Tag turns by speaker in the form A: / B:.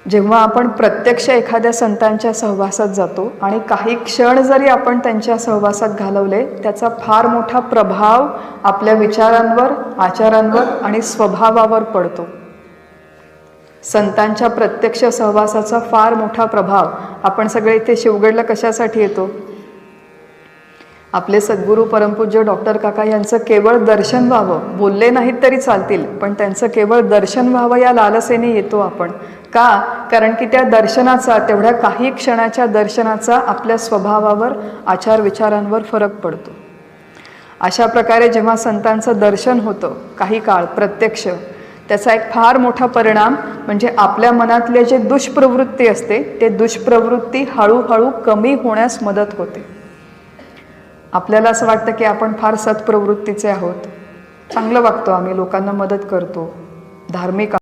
A: जेव्हा आपण प्रत्यक्ष एखाद्या संतांच्या सहवासात जातो आणि काही क्षण जरी आपण त्यांच्या सहवासात घालवले, त्याचा फार मोठा प्रभाव आपल्या विचारांवर, आचारांवर आणि स्वभावावर पडतो. संतांच्या प्रत्यक्ष सहवासाचा फार मोठा प्रभाव. आपण सगळे इथे शिवगडला कशासाठी येतो? आपले सद्गुरू परमपूज्य डॉक्टर काका यांचं केवळ दर्शन व्हावं, बोलले नाहीत तरी चालतील, पण त्यांचं केवळ दर्शन व्हावं या लालसेने येतो आपण. का? कारण की त्या दर्शनाचा, तेवढ्या काही क्षणाच्या दर्शनाचा आपल्या स्वभावावर, आचार विचारांवर फरक पडतो. अशा प्रकारे जेव्हा संतांचं दर्शन होतं काही काळ प्रत्यक्ष, त्याचा एक फार मोठा परिणाम म्हणजे आपल्या मनातले जे दुष्प्रवृत्ती असते ते दुष्प्रवृत्ती हळूहळू कमी होण्यास मदत होते. आपल्याला असं वाटतं की आपण फार सत्प्रवृत्तीचे आहोत, चांगलं वागतो, आम्ही लोकांना मदत करतो, धार्मिक